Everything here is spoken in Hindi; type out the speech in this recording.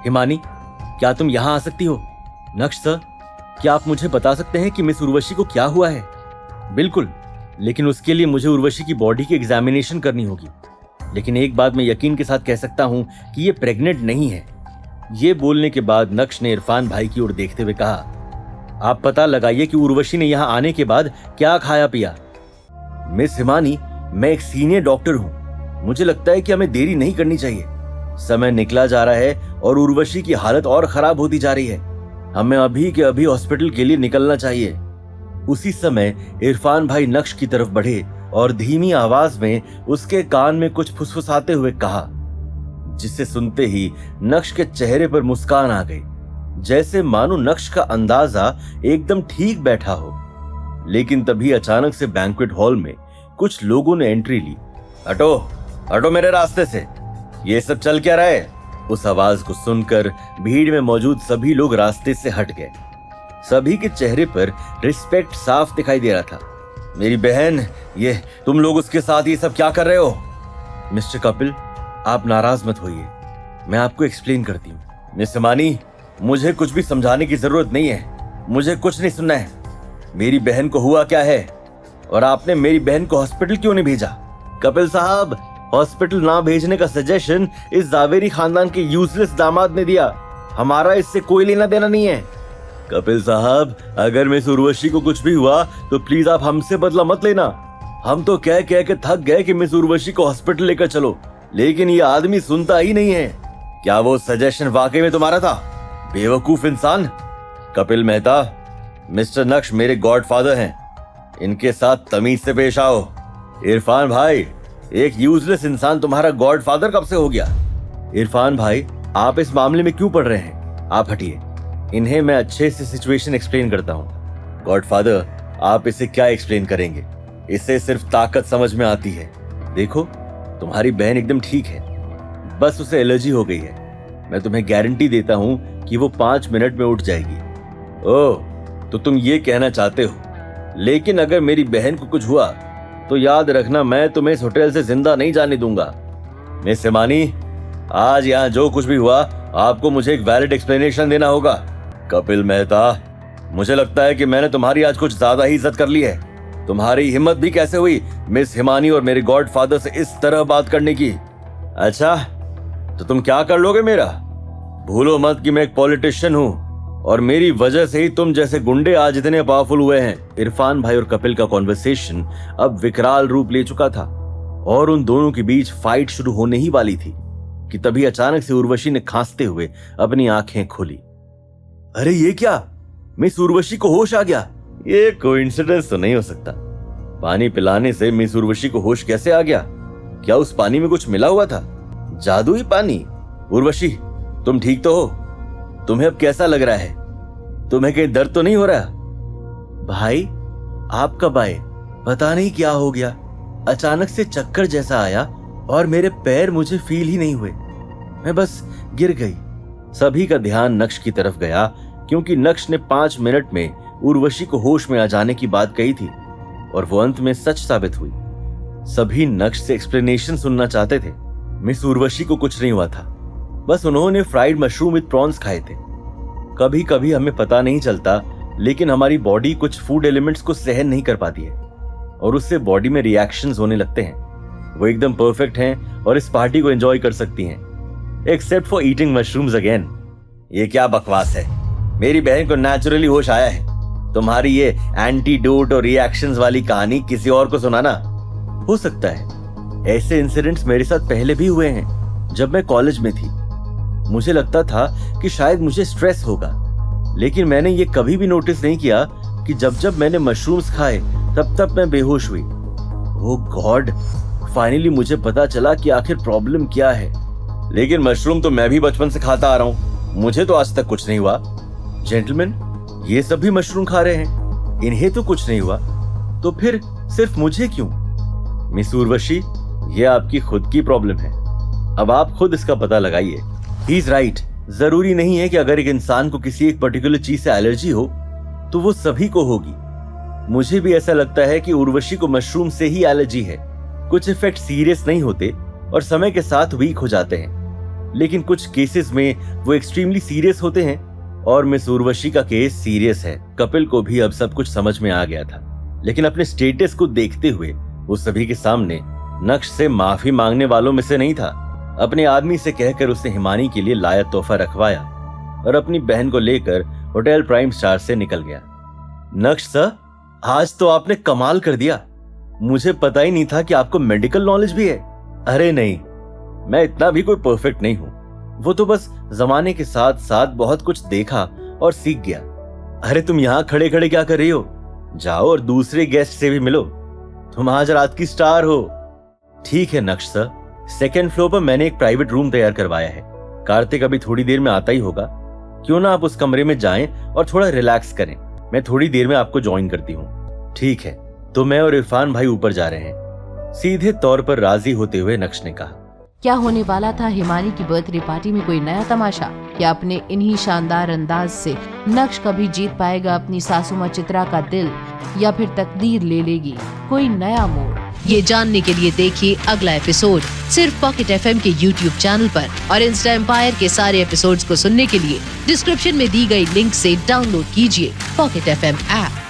हिमानी, क्या तुम यहाँ आ सकती हो? नक्श सर, क्या आप मुझे बता सकते हैं कि मिस उर्वशी को क्या हुआ है? बिल्कुल, लेकिन उसके लिए मुझे उर्वशी की बॉडी की एग्जामिनेशन करनी होगी। लेकिन एक बात मैं यकीन के साथ कह सकता हूँ कि ये प्रेग्नेंट नहीं है। ये बोलने के बाद नक्श ने इरफान भाई की ओर देखते हुए कहा, आप पता लगाइए कि उर्वशी ने यहाँ आने के बाद क्या खाया पिया। मिस हिमानी, मैं एक सीनियर डॉक्टर हूँ। मुझे लगता है कि हमें देरी नहीं करनी चाहिए। समय निकला जा रहा है और उर्वशी की हालत और खराब होती जा रही है। हमें अभी के अभी हॉस्पिटल के लिए निकलना चाहिए। उसी समय इरफान भाई नक्श की तरफ बढ़े और धीमी आवाज में उसके कान में कुछ फुसफुसाते हुए कहा, जिसे सुनते ही नक्श के चेहरे पर मुस्कान आ गई, जैसे मानो नक्श का अंदाजा एकदम ठीक बैठा हो। लेकिन तभी अचानक से बैंक्वेट हॉल में कुछ लोगों ने एंट्री ली। हटो, हटो मेरे रास्ते से, ये सब चल क्या रहा है? उस आवाज को सुनकर भीड़ में मौजूद सभी लोग रास्ते से हट गए। सभी के चेहरे पर रिस्पेक्ट साफ दिखाई दे रहा था। मेरी बहन, ये तुम लोग उसके साथ ये सब क्या कर रहे हो? मिस्टर कपिल, आप नाराज मत होइए, मैं आपको एक्सप्लेन करती हूँ। मिस हिमानी, मुझे कुछ भी समझाने की जरूरत नहीं है। मुझे कुछ नहीं सुनना है। मेरी बहन को हुआ क्या है और आपने मेरी बहन को हॉस्पिटल क्यों नहीं भेजा? कपिल साहब, हॉस्पिटल ना भेजने का सजेशन इस जावेरी खानदान के यूजलेस दामाद ने दिया। हमारा इससे कोई लेना देना नहीं है। कपिल साहब, अगर मिस उर्वशी को कुछ भी हुआ तो प्लीज आप हमसे बदला मत लेना। हम तो कह कह के थक गए कि मिस उर्वशी को हॉस्पिटल लेकर चलो, लेकिन ये आदमी सुनता ही नहीं है। क्या वो सजेशन वाकई में तुम्हारा था, बेवकूफ इंसान? कपिल मेहता, मिस्टर नक्श मेरे गॉडफादर हैं, इनके साथ तमीज से पेश आओ। इरफान भाई, एक यूजलेस इंसान तुम्हारा गॉडफादर कब से हो गया? इरफान भाई, आप इस मामले में क्यों पड़ रहे हैं? आप हटिए, इन्हें मैं अच्छे से सिचुएशन एक्सप्लेन करता हूँ। गॉडफादर, आप इसे क्या एक्सप्लेन करेंगे? इसे सिर्फ ताकत समझ में आती है। देखो, तुम्हारी बहन एकदम ठीक है, बस उसे एलर्जी हो गई है। मैं तुम्हें गारंटी देता हूँ कि वो 5 मिनट में उठ जाएगी। ओह, तो तुम ये कहना चाहते हो, लेकिन अगर मेरी बहन को कुछ हुआ तो याद रखना, मैं तुम्हें इस होटल से जिंदा नहीं जाने दूंगा। मिस हिमानी, आज यहाँ जो कुछ भी हुआ आपको मुझे एक वैलिड एक्सप्लेनेशन देना होगा। कपिल मेहता, मुझे लगता है कि मैंने तुम्हारी आज कुछ ज्यादा ही इज्जत कर ली है। तुम्हारी हिम्मत भी कैसे हुई मिस हिमानी और मेरे गॉडफादर से इस तरह बात करने की? अच्छा, तो तुम क्या कर लोगे मेरा? भूलो मत कि मैं एक पॉलिटिशियन हूँ और मेरी वजह से ही तुम जैसे गुंडे आज इतने पावरफुल हुए हैं। इरफान भाई और कपिल का कॉन्वर्सेशन अब विकराल रूप ले चुका था और उन दोनों के बीच फाइट शुरू होने ही वाली थी कि तभी अचानक से उर्वशी ने खांसते हुए अपनी आंखें खोली। अरे ये क्या? मिस उर्वशी को होश आ गया। ये कोइंसिडेंस तो नहीं हो सकता। पानी पिलाने से मिस उर्वशी को होश कैसे आ गया? क्या उस पानी में कुछ मिला हुआ था? जादुई पानी? उर्वशी, तुम ठीक तो हो? तुम्हें अब कैसा लग रहा है? तुम्हें कहीं दर्द तो नहीं हो रहा? भाई, आप कब आए? पता नहीं क्या हो गया, अचानक से चक्कर जैसा आया और मेरे पैर मुझे फील ही नहीं हुए। मैं बस गिर गई। सभी का ध्यान नक्श की तरफ गया क्योंकि नक्श ने 5 मिनट में उर्वशी को होश में आ जाने की बात कही थी और वो अंत में सच साबित हुई। सभी नक्श से एक्सप्लेनेशन सुनना चाहते थे। मिस उर्वशी को कुछ नहीं हुआ था, बस उन्होंने फ्राइड मशरूम विद प्रॉन्स खाए थे। कभी कभी हमें पता नहीं चलता, लेकिन हमारी बॉडी कुछ फूड एलिमेंट्स को सहन नहीं कर पाती है और उससे बॉडी में रिएक्शंस होने लगते हैं। वो एकदम परफेक्ट हैं और इस पार्टी को एंजॉय कर सकती हैं, except for eating mushrooms again. ये क्या बकवास है? मेरी बहन को नेचुरली होश आया है। तुम्हारी ये एंटीडोट और रिएक्शंस वाली कहानी किसी और को सुनाना। हो सकता है ऐसे इंसिडेंट्स मेरे साथ पहले भी हुए हैं। जब मैं कॉलेज में थी, मुझे लगता था कि शायद मुझे स्ट्रेस होगा, लेकिन मैंने ये कभी भी नोटिस नहीं किया कि जब जब मैंने मशरूम्स खाए तब तब मैं बेहोश हुई। ओह गॉड, फाइनली मुझे पता चला कि आखिर प्रॉब्लम क्या है। लेकिन मशरूम तो मैं भी बचपन से खाता आ रहा हूँ, मुझे तो आज तक कुछ नहीं हुआ। जेंटलमैन, ये सब भी मशरूम खा रहे हैं, इन्हें तो कुछ नहीं हुआ, तो फिर सिर्फ मुझे क्यों? मिस उर्वशी, ये आपकी खुद की प्रॉब्लम है। अब आप खुद इसका पता लगाइए। He is right. जरूरी नहीं है कि अगर एक इंसान को किसी एक पर्टिकुलर चीज से एलर्जी हो तो वो सभी को होगी। मुझे भी ऐसा लगता है कि उर्वशी को मशरूम से ही एलर्जी है। कुछ इफेक्ट सीरियस नहीं होते और समय के साथ वीक हो जाते हैं। लेकिन कुछ केसेस में वो एक्सट्रीमली सीरियस होते हैं और मिस उर्वशी का केस सीरियस है। कपिल को भी अब सब कुछ समझ में आ गया था, लेकिन अपने स्टेटस को देखते हुए वो सभी के सामने नक्श से माफी मांगने वालों में से नहीं था। अपने आदमी से कहकर उसने हिमानी के लिए लाया तोहफा रखवाया और अपनी बहन को लेकर होटल प्राइम स्टार से निकल गया। नक्श सर, आज तो आपने कमाल कर दिया। मुझे पता ही नहीं था कि आपको मेडिकल नॉलेज भी है। अरे नहीं, मैं इतना भी कोई परफेक्ट नहीं हूँ। वो तो बस जमाने के साथ साथ बहुत कुछ देखा और सीख गया। अरे तुम यहाँ खड़े खड़े क्या कर रही हो? जाओ और दूसरे गेस्ट से भी मिलो। तुम आज रात की स्टार हो। ठीक है नक्श सर, सेकेंड फ्लोर पर मैंने एक प्राइवेट रूम तैयार करवाया है। कार्तिक अभी थोड़ी देर में आता ही होगा। क्यों ना आप उस कमरे में जाएं और थोड़ा रिलैक्स करें। मैं थोड़ी देर में आपको ज्वाइन करती हूँ। ठीक है, तो मैं और इरफान भाई ऊपर जा रहे हैं, सीधे तौर पर राजी होते हुए नक्श ने कहा। क्या होने वाला था हिमानी की बर्थडे पार्टी में कोई नया तमाशा? क्या अपने इन्हीं शानदार अंदाज से नक्श कभी जीत पाएगा अपनी सासू मां चित्रा का दिल, या फिर तकदीर ले लेगी कोई नया मोड़? ये जानने के लिए देखिए अगला एपिसोड सिर्फ पॉकेट एफएम के YouTube चैनल पर, और इंस्टा एम्पायर के सारे एपिसोड्स को सुनने के लिए डिस्क्रिप्शन में दी गई लिंक से डाउनलोड कीजिए पॉकेट एफएम ऐप।